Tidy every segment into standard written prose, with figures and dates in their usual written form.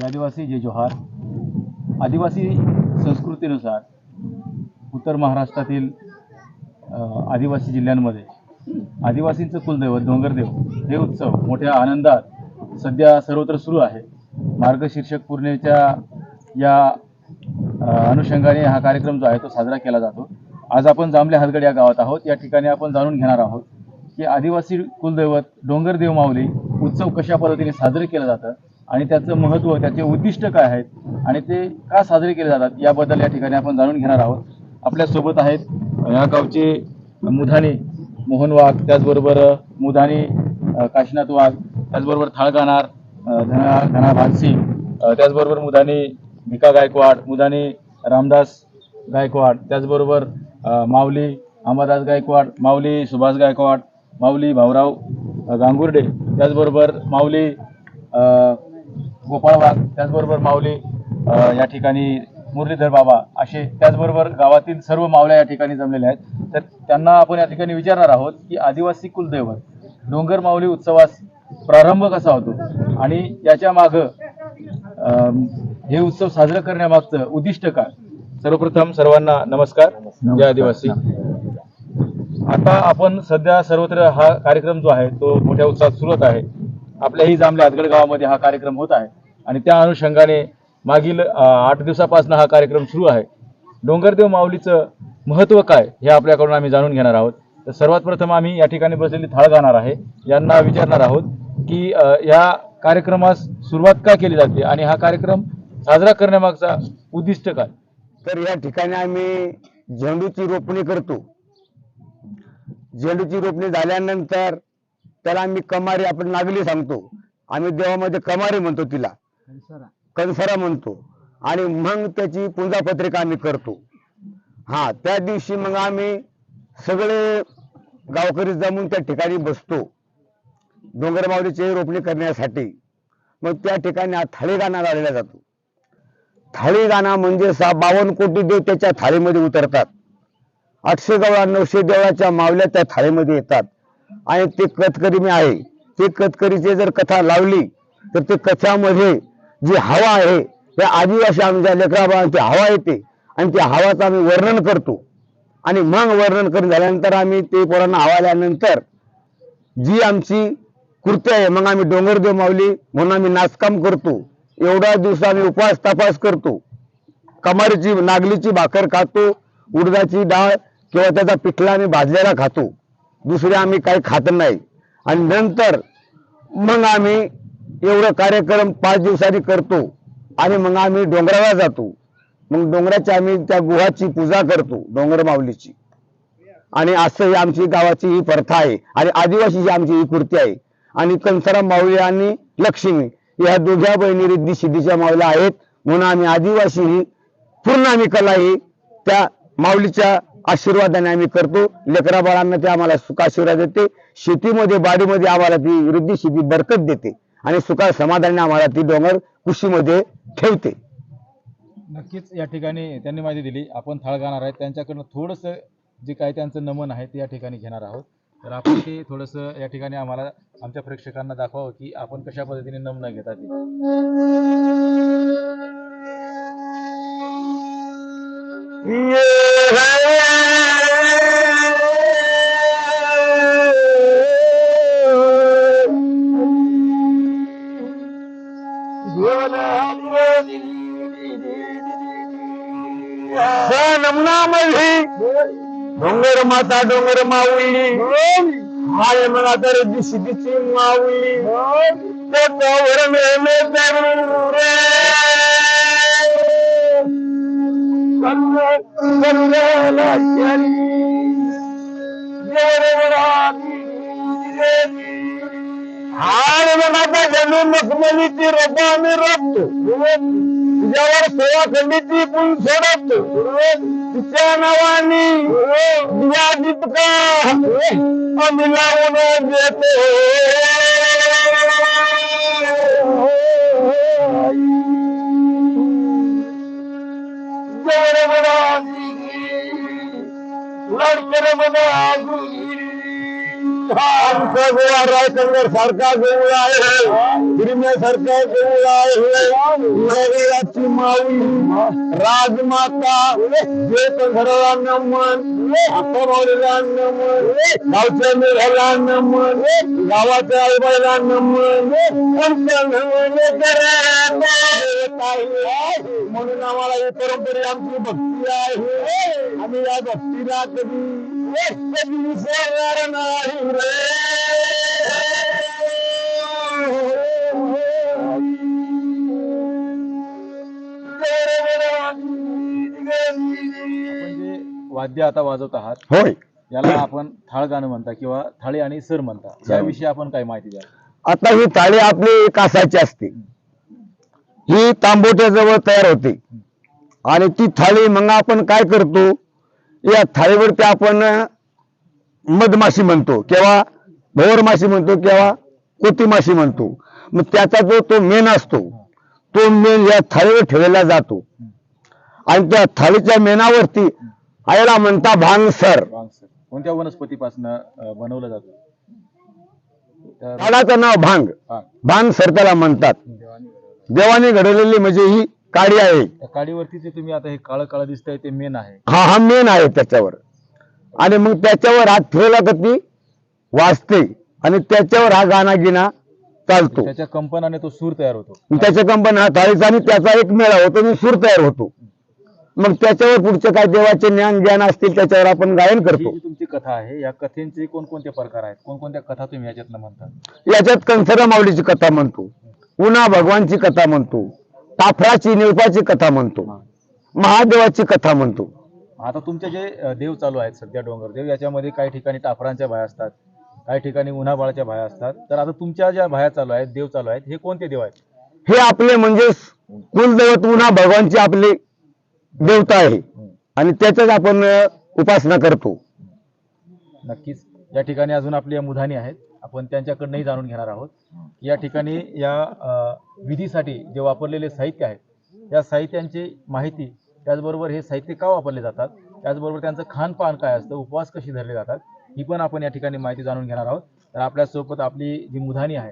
आदिवासी जय जोहार. आदिवासी संस्कृतीनुसार उत्तर महाराष्ट्रातील आदिवासी जिल्ह्यांमध्ये आदिवासींचं कुलदैवत डोंगरदेव हे उत्सव मोठ्या आनंदात सध्या सर्वत्र सुरू आहे. मार्गशीर्षक पूर्णिमेच्या या अनुषंगाने हा कार्यक्रम जो आहे तो साजरा केला जातो. आज आपण जांभले हातगड या गावात आहोत. या ठिकाणी आपण जाणून घेणार आहोत की आदिवासी कुलदैवत डोंगरदेव माऊली उत्सव कशा पद्धतीने साजरे केलं जातं आणि त्याचं महत्त्व, त्याचे उद्दिष्ट काय आहेत आणि ते का साजरे केले जातात याबद्दल या ठिकाणी आपण जाणून घेणार आहोत. आपल्यासोबत आहेत या गावचे मुधाने मोहन वाघ, त्याचबरोबर मुधाने काशीनाथ वाघ, त्याचबरोबर थाळगाणार धना भानसिंग, त्याचबरोबर मुधाने भिका गायकवाड, मुधाने रामदास गायकवाड, त्याचबरोबर माऊली अंबादास गायकवाड, माऊली सुभाष गायकवाड, माऊली भाऊराव गांगुर्डे, त्याचबरोबर माऊली गोपाळ वाघ, त्याचबरोबर माऊली या ठिकाणी मुरलीधर बाबा, असे त्याचबरोबर गावातील सर्व मावल्या या ठिकाणी जमलेल्या आहेत. तर त्यांना आपण या ठिकाणी विचारणार आहोत की आदिवासी कुलदैवत डोंगर माऊली उत्सवास प्रारंभ कसा होतो आणि याच्या मागं हे उत्सव साजरा करण्यामागचं उद्दिष्ट काय. सर्वप्रथम सर्वांना नमस्कार. जय आदिवासी. आता आपण सध्या सर्वत्र हा कार्यक्रम जो आहे तो मोठ्या उत्साहात सुरू होत आहे. आपल्याही जांभले हातगड गावामध्ये हा कार्यक्रम होत आहे आणि त्या अनुषंगाने मागील 8 दिवसापासून हा कार्यक्रम सुरू आहे. डोंगरदेव माऊलीचं महत्त्व काय हे आपल्याकडून आम्ही जाणून घेणार आहोत. तर सर्वात प्रथम आम्ही या ठिकाणी बसलेली थाळगाणार आहे यांना विचारणार आहोत की या कार्यक्रमास सुरुवात का केली जाते आणि हा कार्यक्रम साजरा करण्यामागचा उद्दिष्ट काय. तर या ठिकाणी आम्ही झेंडूची रोपणी करतो. झेंडूची रोपणी झाल्यानंतर त्याला आम्ही कमारी, आपण नागली सांगतो, आम्ही देवामध्ये कमारी म्हणतो, तिला कणसरा म्हणतो. आणि मग त्याची पुंजापत्रिका आम्ही करतो. हा, त्या दिवशी मग आम्ही सगळे गावकरी जमून त्या ठिकाणी बसतो डोंगर माऊलीची रोपणी करण्यासाठी. मग त्या ठिकाणी हा थाळीगाणा गायला जातो. थाळीगाणा म्हणजे 52 कोटी देव त्याच्या थाळीमध्ये उतरतात. 800 देवळा 900 देवळाच्या मावल्या त्या थाळीमध्ये येतात. आणि ते कथकरी मी आहे, ते कथकरीचे जर कथा लावली तर ते कथामध्ये जी हवा आहे त्या आदिवासी आमच्या लेकराबाळांची हवा येते आणि त्या हवाचं आम्ही वर्णन करतो. आणि मग वर्णन करून झाल्यानंतर आम्ही ते पोरांना हवा आल्यानंतर जी आमची कृती आहे मग आम्ही डोंगरदेव माऊली म्हणून आम्ही नाचकाम करतो. एवढा दिवस आम्ही उपवास तपास करतो. कमारीची नागलीची भाकर खातो, उडदाची डाळ किंवा त्याचा पिठला आम्ही भाजलेला खातो. दुसरे आम्ही काही खात नाही. आणि नंतर मग आम्ही एवढं कार्यक्रम 5 दिवसांनी करतो आणि मग आम्ही डोंगराला जातो. मग डोंगराची आम्ही त्या गुहाची पूजा करतो, डोंगर माऊलीची. आणि असं ही आमची गावाची ही प्रथा आहे आणि आदिवासीची आमची ही कृती आहे. आणि कंसरा माऊली आणि लक्ष्मी या दोघ्या बहिणी रिद्धी सिद्धीच्या माऊल्या आहेत म्हणून आम्ही आदिवासी ही पूर्ण आम्ही कला ही त्या माऊलीच्या आशीर्वादाने आम्ही करतो. लेकरा बाळांना ते आम्हाला सुख आशीर्वाद देते. शेतीमध्ये बाडीमध्ये आम्हाला ती रिद्धी सिद्धी बरकत देते आणि सुखा समाधानाने आम्हाला ती डोंगर कुशीमध्ये ठेवते. नक्कीच या ठिकाणी त्यांनी माहिती दिली. आपण थाळगाणार आहेत त्यांच्याकडनं थोडंसं जे काही त्यांचं नमन आहे ते या ठिकाणी घेणार आहोत. तर आपण ते थोडंसं या ठिकाणी आम्हाला आमच्या प्रेक्षकांना दाखवावं की आपण कशा पद्धतीने नमन घेतात. नमनामध्ये डोंगर माता डोंगर माऊली माय म्हणा तर दिशी माऊली हार म्हणा जमीन मखमलीची रोप आम्ही रोपतो. तुझ्यावर सेवा खंडीची पण सोडतो. तिच्या नावाने दिया दीपका आम्ही लावून देतो. लडकर म्हणा आमचा गोळा रायकंदर सारखा गोळा आहे, सारखा गोळा आहे, याची माऊली राजमाता जे घराला नमन, अप्पामाऊलीला नमन, गावच्या मेघाला नमन, गावाच्या आईबाईला नमन, म्हणून आम्हाला ही परंपरा आमची भक्ती आहे. आम्ही या भक्तीला कधी विसरणार नाही रे. आपण जे वाद्य आता वाजवत आहात होय, याला आपण थाळ गाणं म्हणता किंवा थाळी आणि सर म्हणता, याविषयी आपण काय माहिती द्या? आता ही थाळी आपली कासाची असते, ही तांबोट्याजवळ तयार होते आणि ती थाळी मग आपण काय करतो, या थाळीवरती आपण मधमाशी म्हणतो किंवा भवर माशी म्हणतो किंवा कोती माशी म्हणतो. मग त्याचा जो तो मेन असतो, तो मेन या थाळीवर ठेवला जातो आणि त्या थाळीच्या मेनावरती आयला म्हणता भांगसर. कोणत्या वनस्पतीपासून बनवलं जातं? झाडाचं नाव भांग, भांगसर त्याला म्हणतात. देवाने घडवलेली म्हणजे ही काडी आहे. त्या काडीवरती जे तुम्ही आता हे काळं काळं दिसतंय ते मेन आहे. हा मेन आहे त्याच्यावर. आणि मग त्याच्यावर हात ठेवला तर ती वाजते आणि त्याच्यावर हा गाणा गिना चालतो. त्याच्या कंपनाने तो सूर तयार होतो. त्याच्या कंपन हा थाळीचा आणि त्याचा एक मेळा होतो आणि सूर तयार होतो. मग त्याच्यावर पुढचे काय देवाचे ज्ञान असतील त्याच्यावर आपण गायन करतो. ही तुमची कथा आहे, या कथेचे कोणकोणते प्रकार आहेत, कोणकोणत्या कथा तुम्ही याच्यातनं म्हणता? याच्यात कंसरा माऊलीची कथा म्हणतो, उन्हा भगवानची कथा म्हणतो, ताफराची निळपाची कथा म्हणतो, महादेवाची कथा म्हणतो. आता तुमचे जे देव चालू आहेत सध्या डोंगरदेव, याच्यामध्ये काही ठिकाणी टाफरांच्या भाया असतात, काही ठिकाणी उन्हाबाळाच्या भाया असतात. तर आता तुमच्या ज्या भाया चालू आहेत, देव चालू आहेत, हे कोणते देव आहेत? हे आपले म्हणजे कुलदैवत उन्हा भगवानची आपली देवता आहे आणि त्याच्याच आपण उपासना करतो. नक्कीच या ठिकाणी अजून आपल्या मुधानी आहेत, आपण त्यांच्याकडनंही जाणून घेणार आहोत. या ठिकाणी या विधीसाठी जे वापरलेले साहित्य आहेत, या साहित्यांची माहिती, त्याचबरोबर हे साहित्य का वापरले जातात, त्याचबरोबर त्यांचं खानपान काय असतं, उपवास कशी धरले जातात, ही पण आपण या ठिकाणी माहिती जाणून घेणार आहोत. तर आपल्यासोबत आपली जी मुधानी आहे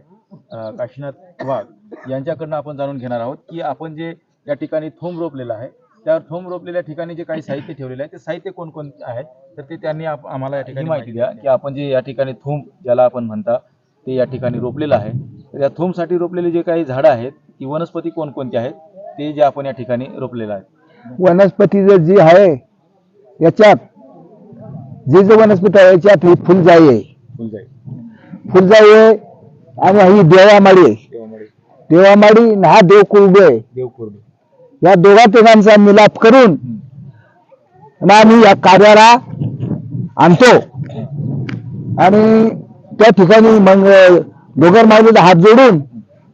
काशीनाथ वाघ, यांच्याकडनं आपण जाणून घेणार आहोत की आपण जे या ठिकाणी थोंब रोपलेलं आहे, त्या थोंब रोपलेल्या ठिकाणी जे काही साहित्य ठेवलेलं आहे ते साहित्य कोणकोणते आहेत, तर ते त्यांनी आम्हाला या ठिकाणी माहिती द्या की आपण जे या ठिकाणी थोंब ज्याला आपण म्हणता ते या ठिकाणी रोपलेलं आहे. तर या थोंबसाठी रोपलेले जे काही झाडं आहेत, ती वनस्पती कोणकोणती आहेत ते जे आपण या ठिकाणी रोपलेलं आहे. वनस्पती जी आहे याच्यात जे वनस्पती आहे याच्यात ही फुलजाई आहे, फुलजाई आहे आणि ही देवामाडी आहे. देवामाडी आणि हा देवकुर्डू आहे. या दोघा तिघांचा मिलाप करून आम्ही या कार्याला आणतो आणि त्या ठिकाणी मग डोगर माऊलीला हात जोडून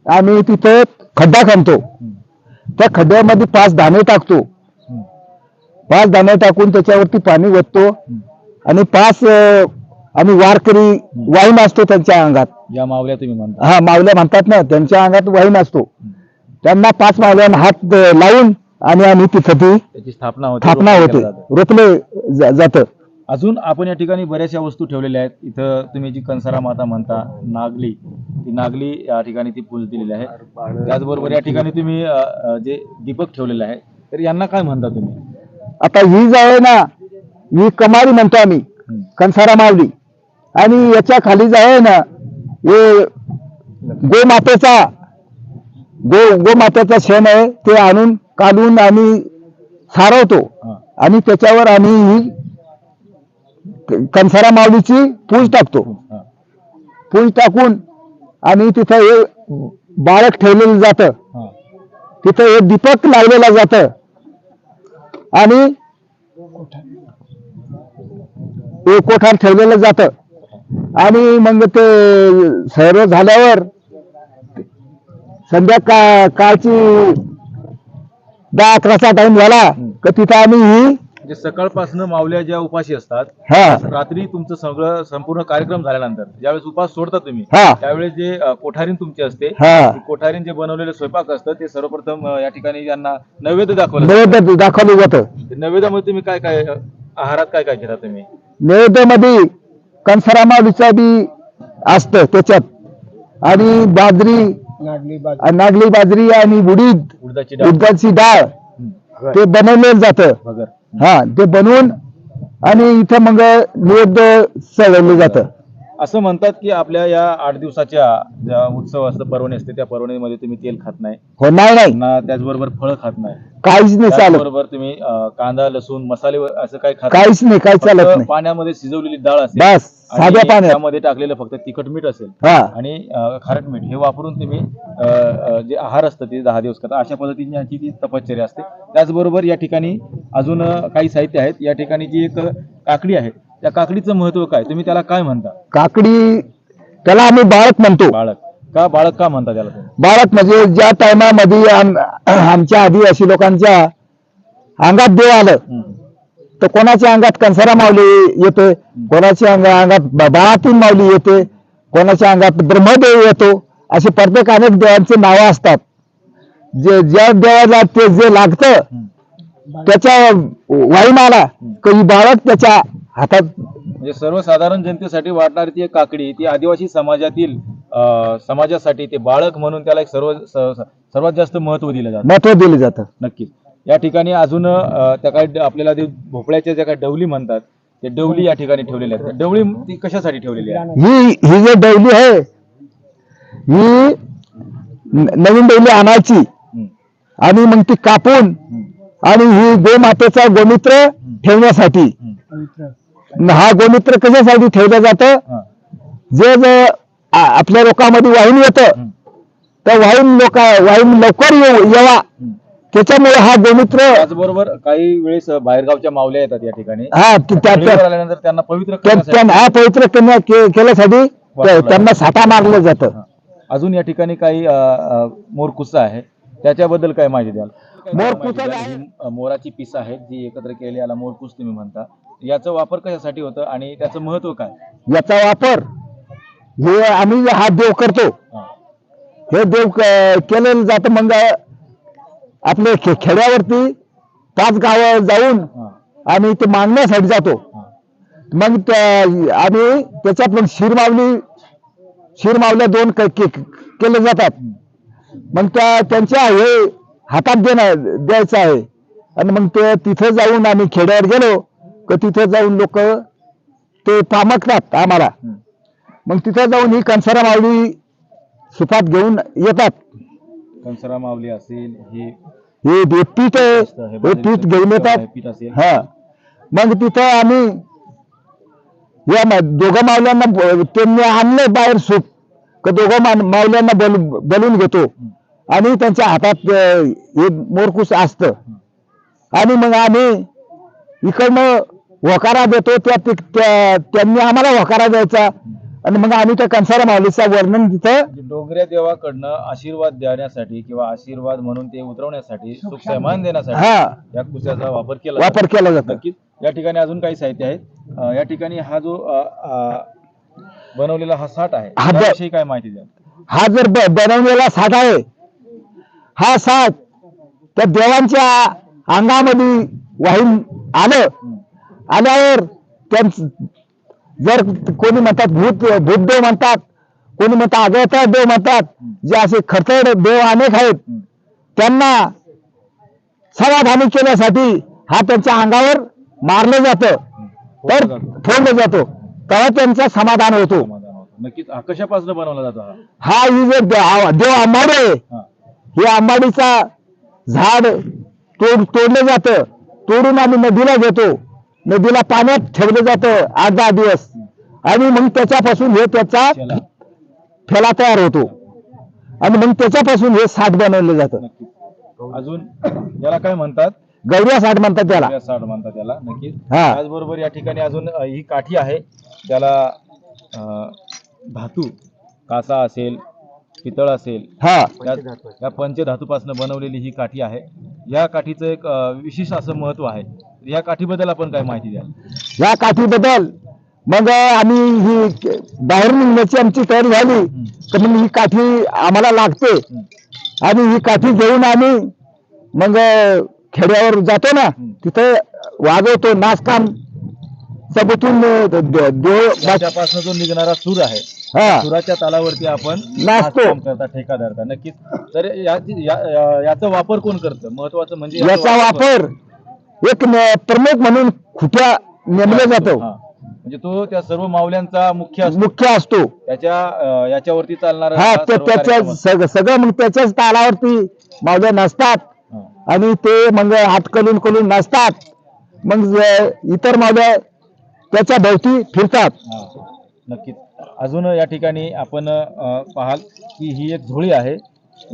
आम्ही तिथे खड्डा खणतो. त्या खड्ड्यामध्ये 5 दाणे टाकतो. 5 दाणे टाकून त्याच्यावरती पाणी ओततो आणि 5 आम्ही वारकरी वाहीन असतो त्यांच्या अंगात. या मावल्या तुम्ही म्हणता? हा, मावल्या म्हणतात ना, त्यांच्या अंगात वाहीन असतो. त्यांना 5 मावल्यांना हात लावून आणि आम्ही तिथं त्याची स्थापना होते, रोपले जातं. अजून आपण या ठिकाणी बऱ्याचशा वस्तू ठेवलेल्या आहेत. इथं तुम्ही जी कंसारा माता म्हणता, नागली, ती नागली या ठिकाणी ती पूज दिलेली आहे. त्याचबरोबर या ठिकाणी तुम्ही जे दीपक ठेवलेले आहे, तर यांना काय म्हणता तुम्ही? आता ही जी आहे ना, ही कमारी म्हणतो आम्ही, कंसारा माऊली. आणि याच्या खाली जे आहे ना, हे गोमातेचा शेण आहे, ते आणून काढून आम्ही सारवतो आणि त्याच्यावर आम्ही ही कंसारा माऊलीची पूज टाकतो. पूज टाकून आणि तिथं हे बाळक ठेवलेलं जातं, तिथं हे दीपक लावलेलं जातं आणि हे कोठार ठेवलेलं जातं. आणि मग ते सर्व झाल्यावर संध्याकाळची 10-11चा टाइम झाला तर तिथं आम्ही ही म्हणजे सकाळपासून मावल्या ज्या उपाशी असतात, रात्री तुमचं सगळं संपूर्ण कार्यक्रम झाल्यानंतर ज्यावेळेस उपास सोडता तुम्ही, त्यावेळेस जे कोठारीन तुमची असते, कोठारीन जे बनवलेलं स्वयंपाक असतं ते सर्वप्रथम या ठिकाणी यांना नैवेद्य दाखवलं जातं. नैवेद्यामध्ये तुम्ही काय काय आहारात काय काय घेता तुम्ही? नैवेद्यामध्ये कंसारा माऊलीचा बी असतं त्याच्यात आणि बाजरी नागली बाजरी आणि उडदाची डाळ. उडदाची डाळ ते बनवलं जातं. भगर. हा ते बनवून आणि इथं मग नैवेद्य चढवलं जातं. असं म्हणतात की आपल्या या 8 दिवसाच्या ज्या उत्सव असतं, पर्वणी असते, त्या पर्वणीमध्ये तुम्ही तेल खात नाही, हो नाही पुन्हा त्याचबरोबर फळं खात नाही, काहीच नाही चालत, त्याचबरोबर तुम्ही कांदा लसूण मसाले असं काही खात नाही. काहीच नाही, काही चालत फक्त नाही. पाण्यामध्ये शिजवलेली डाळ असेल बस आणि साध्या पाण्यात. त्यामध्ये टाकलेलं फक्त तिखट मीठ असेल हा आणि खारट मीठ हे वापरून तुम्ही जे आहार असतं ते 10 दिवस करता. अशा पद्धतीने यांची ती तपश्चर्या असते. त्याचबरोबर या ठिकाणी अजून काही साहित्य आहेत. या ठिकाणी जी एक काकडी आहे, त्या काकडीचं महत्व काय, तुम्ही त्याला काय म्हणता? काकडी त्याला आम्ही बाळक म्हणतो. बाळक का म्हणता त्याला तुम्ही? बाळक म्हणजे ज्या टायमामध्ये आमच्या आदिवासी लोकांच्या अंगात देव आलं तर कोणाच्या अंगात कंसारा माऊली येते, कोणाच्या अंगात बाळातीन माऊली येते, कोणाच्या अंगात ब्रह्मदेव येतो. असे प्रत्येक अनेक देवांचे नावं असतात. ज्या देवाला ते जे लागतं त्याच्या वाईमाला काही बाळक त्याच्या हातात. म्हणजे सर्वसाधारण जनतेसाठी वाटणारी ती एक काकडी, ती आदिवासी समाजातील समाजासाठी ते बाळक म्हणून त्याला एक सर्वात जास्त महत्व दिलं जातं. नक्कीच. या ठिकाणी अजून त्या काही आपल्याला ते भोपळ्याच्या ज्या काही डवली म्हणतात, ते डवली या ठिकाणी ठेवलेल्या आहेत. डवली ती कशासाठी ठेवलेली आहे? ही जी डवली आहे ही नवीन डवली आणायची आणि मग ती कापून आणि ही गोमातेचा गोमित्र ठेवण्यासाठी. हा गोमित्र कशासाठी ठेवलं जातं? जे आपल्या लोकांमध्ये वाहून येतं तर वाहून लवकर यावा त्याच्यामुळे हा गोमित्र. त्याचबरोबर काही वेळेस बाहेरगावच्या माऊल्या येतात या ठिकाणी. आल्यानंतर त्यांना पवित्र पवित्र केल्यासाठी त्यांना साठा मारलं जातं. अजून या ठिकाणी काही मोरकुसा आहे, त्याच्याबद्दल काय माहिती द्याल? मोराची पिस आहे जी एकत्र केलेली, याला मोरकुस तुम्ही म्हणता. याचा वापर कशासाठी होतं आणि त्याचं महत्व काय? याचा वापर हे आम्ही हा देव करतो. हे देव केलेलं जातं. मग आपल्या खेड्यावरती 5 गाव जाऊन आम्ही ते मागण्यासाठी जातो. मग आम्ही त्याच्यात मग शिरमावल्या 2 केले जातात. मग त्यांच्या हे हातात द्यायचं आहे. आणि मग ते तिथे जाऊन आम्ही खेड्यावर गेलो तर तिथे जाऊन लोक ते पामकतात आम्हाला. मग तिथे जाऊन ही कंसारा माऊली सुपात घेऊन येतात. कंसारा माऊली असेल, हे पीठ घेऊन येतात. हा मग तिथं आम्ही या दोघं माऊल्यांना त्यांनी आणलं बाहेर सूप, तर दोघं माऊल्यांना बोलून घेतो आणि त्यांच्या हातात हे मोरकुस असतं. आणि मग आम्ही इकडनं वकारा देतो, त्यांनी आम्हाला वकारा द्यायचा आणि मग आम्ही त्या कंसारा माऊलीचं वर्णन तिथं डोंगऱ्या देवाकडनं आशीर्वाद देण्यासाठी किंवा आशीर्वाद म्हणून ते उतरवण्यासाठी, सुख सन्मान देण्यासाठी या कुस्याचा वापर केला जातो. नक्कीच. या ठिकाणी अजून काही साहित्य आहेत. या ठिकाणी हा जो बनवलेला हा साठ आहे, त्याविषयी काय माहिती द्या? हा जर बनवलेला साठ आहे, हा साठ त्या देवांच्या अंगामध्ये वाहून आल्यावर जर कोणी म्हणतात भूतदेव म्हणतात, कोणी म्हणतात आगळता देव म्हणतात, जे असे खरतड देव अनेक आहेत, त्यांना समाधानी केल्यासाठी हा त्यांच्या अंगावर मारलं जातं, तर फोडलं जातो, तेव्हा त्यांचं समाधान होतो. नक्कीच. कशापासून बनवला जातो हा? ही जे देव आंबाडी आहे, हे आंबाडीचा झाड तोडलं जातं. तोडून आम्ही नदीला घेतो. नदीला पाण्यात ठेवलं जातं 8-10 दिवस आणि मग त्याच्यापासून हे त्याचा फेला तयार होतो आणि मग त्याच्यापासून हे साठ बनवलं जातं. अजून याला काय म्हणतात? गौऱ्या साठ म्हणतात त्याला. नक्कीच. त्याचबरोबर या ठिकाणी अजून ही काठी आहे, त्याला धातू, कासा असेल, पितळ असेल, या पंचधातूपासून बनवलेली ही काठी आहे. या काठीचं एक विशेष असं महत्व आहे. या काठीबद्दल आपण काय माहिती द्या? या काठीबद्दल मग आम्ही ही बाहेर निघण्याची आमची तयारी झाली तर मग ही काठी आम्हाला लागते आणि ही काठी घेऊन आम्ही मग खेड्यावर जातो ना, तिथे वाजवतो. नाचकाम सबूतून त्याच्यापासून जो निघणारा सूर आहे, हा. सुराच्या तालावरती आपण नाचतो. काम करता, ठेका धरता. नक्कीच. तर याचा वापर कोण करतं? महत्वाचं म्हणजे याचा वापर एक प्रमुख म्हणून खुट्या नेमले जातो. हा. म्हणजे तो त्या सर्व माऊल्यांचा मुख्य असतो. मुख्य असतो. याच्यावरती चालणार हा त्याच्या सगळं मग त्याच्याच तालावरती मावल्या नसतात आणि ते मग हात कलून नसतात. मग इतर मावल्या त्याच्या भोवती फिरतात. नक्कीच. अजून या ठिकाणी आपण पाहाल की ही एक झोळी आहे.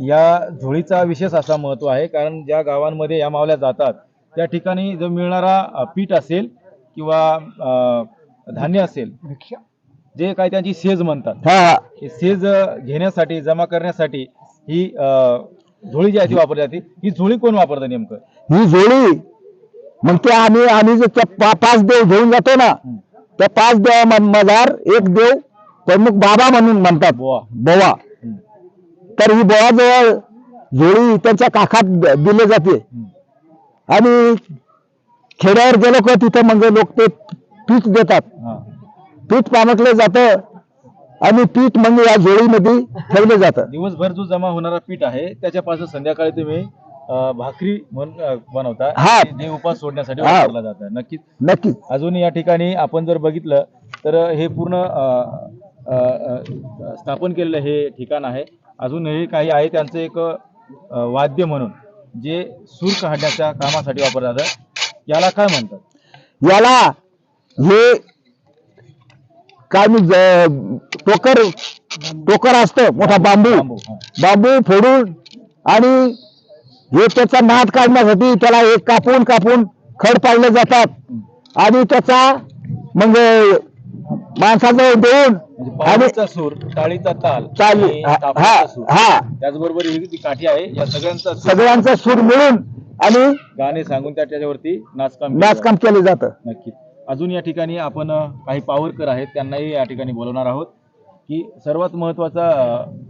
या झोळीचा विशेष असा महत्व आहे, कारण ज्या गावांमध्ये या मावल्या जातात त्या ठिकाणी जो मिळणारा पीठ असेल किंवा धान्य असेल, जे काय त्यांची सेज म्हणतात, हा हे सेज घेण्यासाठी, जमा करण्यासाठी ही झोळी जी आहे ती वापरली जाते. ही झोळी कोण वापरतं नेमकं? ही जोडी मग ते आम्ही जे त्या 5 देव घेऊन जातो ना, त्या 5 देवांमधला एक देव प्रमुख बाबा म्हणून म्हणतात, बोवा. तर ही बोवा जवळ जोडी त्यांच्या काखात दिली जाते आणि खेड्यावर गेलो का तिथं मग लोक ते पीठ देतात. पीठ पामटलं जातं आणि पीठ मग या जोडीमध्ये ठेवलं जातं. दिवसभर जो जमा होणारा पीठ आहे त्याच्यापासून संध्याकाळी तुम्ही भाकरी बनवता. हा. जे उपास सोडण्यासाठी वापरला जातं. नक्कीच. अजून या ठिकाणी आपण जर बघितलं तर हे पूर्ण स्थापन केलेलं हे ठिकाण आहे. अजून हे काही आहे त्यांचं एक वाद्य म्हणून जे सूर काढण्याच्या कामासाठी वापरलं जातं. याला काय म्हणतात? याला हे काय टोकर असतं, मोठा बांबू फोडून आणि हे त्याचा नाद काढण्यासाठी त्याला हे कापून खड पाडले जातात आणि त्याचा मग माणसाजवळ देऊन आणि सूर, टाळीचा ताल, त्याचबरोबर ही जी काठी आहे या सगळ्यांचा सूर मिळून आणि गाणे सांगून त्याच्यावरती नाचकाम केलं जातं. नक्की. अजून या ठिकाणी आपण काही पावरकर आहेत त्यांनाही या ठिकाणी बोलवणार आहोत की सर्वात महत्वाचा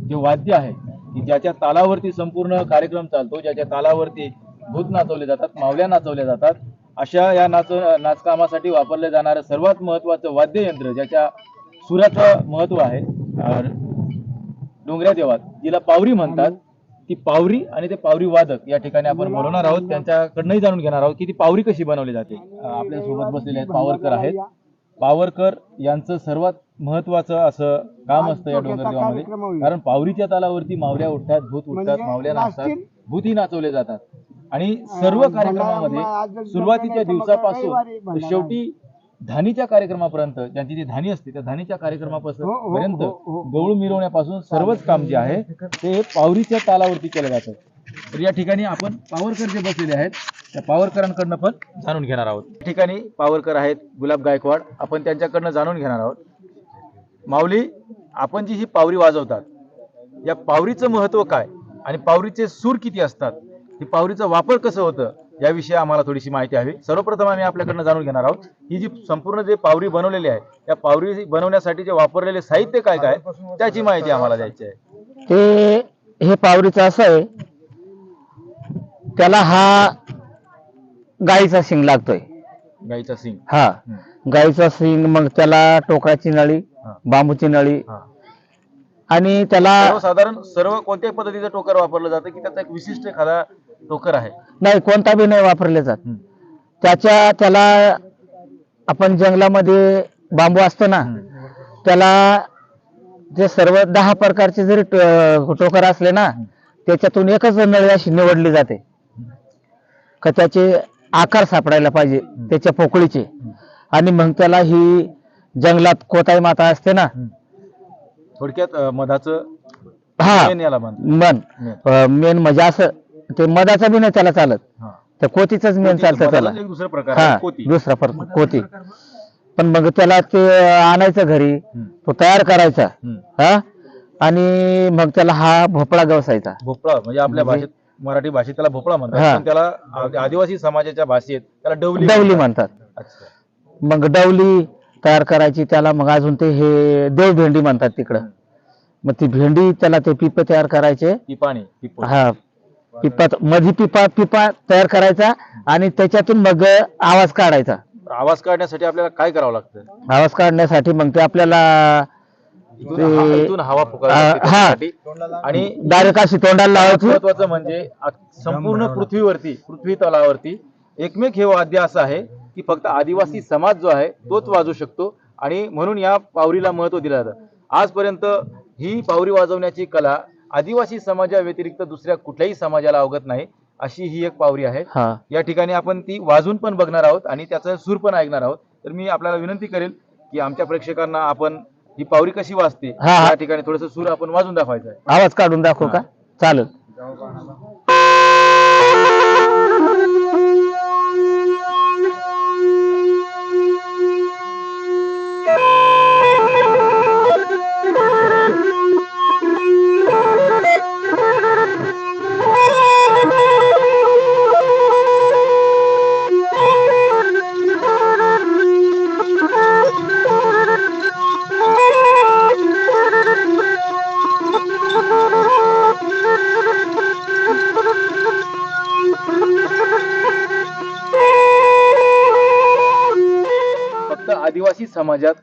जे वाद्य आहे की ज्याच्या तालावरती संपूर्ण कार्यक्रम चालतो, ज्याच्या तालावरती भूत नाचवले जातात, मावल्या नाचवल्या जातात, अशा या नाचकामासाठी वापरले जाणारं सर्वात महत्वाचं वाद्ययंत्र ज्याच्या सुराचं महत्व आहे, डोंगऱ्या देवात जिला पावरी म्हणतात, ती पावरी आणि ते पावरी वादक या ठिकाणी आपण बोलवणार आहोत. त्यांच्याकडनंही जाणून घेणार आहोत की ती पावरी कशी बनवली जाते. आपल्या सोबत बसलेले आहेत पावरकर आहेत. पावरकर यांचं सर्वात महत्वाचं असं काम असतं या डोंगर देवामध्ये, कारण पावरीच्या तालावरती मावल्या उठतात, भूत उठतात, मावल्या नाचतात, भूतही नाचवले जातात आणि सर्व कार्यक्रमामध्ये सुरुवातीच्या दिवसापासून शेवटी धानीच्या कार्यक्रमापर्यंत, ज्यांची जी धानी असते त्या धानीच्या कार्यक्रमापर्यंत गवळ मिरवण्यापासून सर्वच काम जे आहे ते पावरीच्या तालावरती केलं जातं. तर या ठिकाणी आपण पावरकर जे बसलेले आहेत त्या पावरकरांकडनं पण जाणून घेणार आहोत. या ठिकाणी पावरकर आहेत गुलाब गायकवाड, आपण त्यांच्याकडनं जाणून घेणार आहोत. माऊली, आपण जी ही पावरी वाजवतात या पावरीचं महत्व काय आणि पावरीचे सूर किती असतात, ही पावरीचा वापर कसं होतं याविषयी आम्हाला थोडीशी माहिती हवी. सर्वप्रथम आम्ही आपल्याकडनं जाणून घेणार आहोत ही जी संपूर्ण जे पावरी बनवलेली आहे त्या पावरी बनवण्यासाठी जे वापरलेले साहित्य काय काय त्याची माहिती आम्हाला द्यायची आहे. हे पावरीचं असं आहे, त्याला हा गाईचा शिंग लागतोय. गाईचा शिंग? हा, गाईचा शिंग. मग त्याला टोकाची नळी, बांबूची नळी आणि त्याला साधारण सर्व कोणत्याही पद्धतीचं टोकर वापरलं जातं की त्याचा एक विशिष्ट एखादा टोकर आहे? नाही, कोणता बी नाही वापरले जात. त्याला आपण जंगलामध्ये बांबू असतो ना, त्याला जे सर्व 10 प्रकारचे जरी टोकर असले ना, त्याच्यातून एकच नळी अशी निवडली जाते का त्याचे आकार सापडायला पाहिजे त्याच्या पोकळीचे. आणि मग त्याला ही जंगलात कोताई माता असते ना, थोडक्यात मधाचं मेन म्हणजे असं ते मधाचा बी नाही त्याला चालत, तर कोतीच मेन चालतं त्याला. दुसरा कोती. पण मग त्याला ते आणायचं घरी, तो तयार करायचा आणि मग त्याला हा भोपळा गवसायचा. भोपळा म्हणजे आपल्या भाषेत, मराठी भाषेत त्याला भोपळा म्हणतात, पण त्याला आदिवासी समाजाच्या भाषेत त्याला डवली म्हणतात. मग डवली तयार करायची त्याला. मग अजून ते हे देव भेंडी म्हणतात तिकडं. मग ती भेंडी त्याला ते पिप तयार करायचे. हा, पिपात मधी पिपा तयार करायचा आणि त्याच्यातून मग आवाज काढायचा. आवाज काढण्यासाठी आपल्याला काय करावं लागतं? आवाज काढण्यासाठी मग ते आपल्याला इथून हवा फुकावी लागते त्यासाठी. आणि डायरेक्ट अशी तोंडाला लावायची. महत्वाचं म्हणजे संपूर्ण पृथ्वी तलावरती एकमेक हे वाद्य असं आहे की फक्त आदिवासी समाज जो आहे तोच वाजवू शकतो आणि म्हणून या पावरीला महत्व दिलं जातं. आजपर्यंत ही पावरी वाजवण्याची कला आदिवासी समाजा व्यतिरिक्त दुसऱ्या कुठल्याही समाजाला अवगत नाही अशी ही एक पावरी आहे. या ठिकाणी आपण ती वाजून पण बघणार आहोत आणि त्याचा सूर पण ऐकणार आहोत. तर मी आपल्याला विनंती करेल की आमच्या प्रेक्षकांना आपण ही पावरी कशी वाजते या ठिकाणी थोडस सूर आपण वाजून दाखवायचं आहे. आवाज काढून दाखव का? चालेल. फक्त आदिवासी समाजात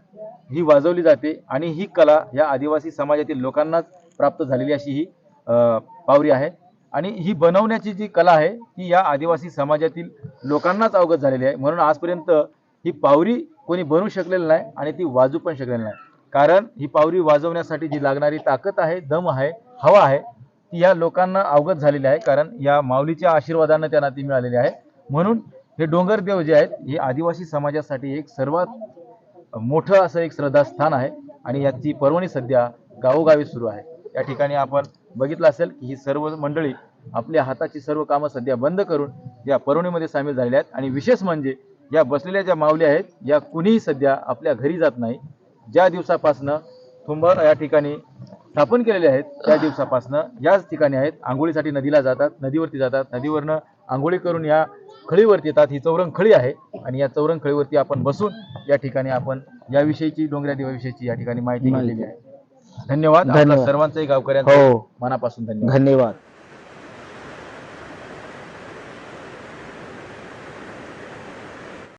ही वाजवली जाते आणि ही कला या आदिवासी समाजातील लोकांनाच प्राप्त झालेली अशी ही पावरी आहे. आणि ही बनवण्याची जी कला आहे ती या आदिवासी समाजातील लोकांनाच अवगत झालेली आहे. म्हणून आजपर्यंत ही पावरी कोणी बनवू शकलेली नाही आणि ती वाजू पण शकलेली नाही. कारण ही पावरी वाजवण्यासाठी जी लागणारी ताकद आहे, दम आहे, हवा आहे ती या लोकांना अवगत झालेली आहे. कारण या माऊलीच्या आशीर्वादाने त्यांना ती मिळालेली आहे. म्हणून हे डोंगरदेव जे आहेत हे आदिवासी समाजासाठी एक सर्वात मोठं असं एक श्रद्धास्थान आहे आणि याची पर्वणी सध्या गावोगावी सुरू आहे. या ठिकाणी आपण बघितलं असेल की ही सर्व मंडळी आपल्या हाताची सर्व कामं सध्या बंद करून या पर्वणीमध्ये सामील झालेल्या आहेत. आणि विशेष म्हणजे या बसलेल्या ज्या माऊली आहेत या कुणीही सध्या आपल्या घरी जात नाही. ज्या दिवसापासनं थुंब या ठिकाणी स्थापन केलेले आहेत त्या दिवसापासनं याच ठिकाणी आहेत. आंघोळीसाठी नदीला जातात, नदीवरती जातात, नदीवरनं आंघोळी करून या खळीवरती येतात. ही चौरंग खळी आहे आणि या चौरंग खळीवरती आपण बसून या ठिकाणी आपण याविषयीची डोंगऱ्या देवाविषयीची या ठिकाणी माहिती घेतलेली आहे. धन्यवाद. आपल्या सर्वांचंही गावकऱ्यांचं मनापासून धन्यवाद.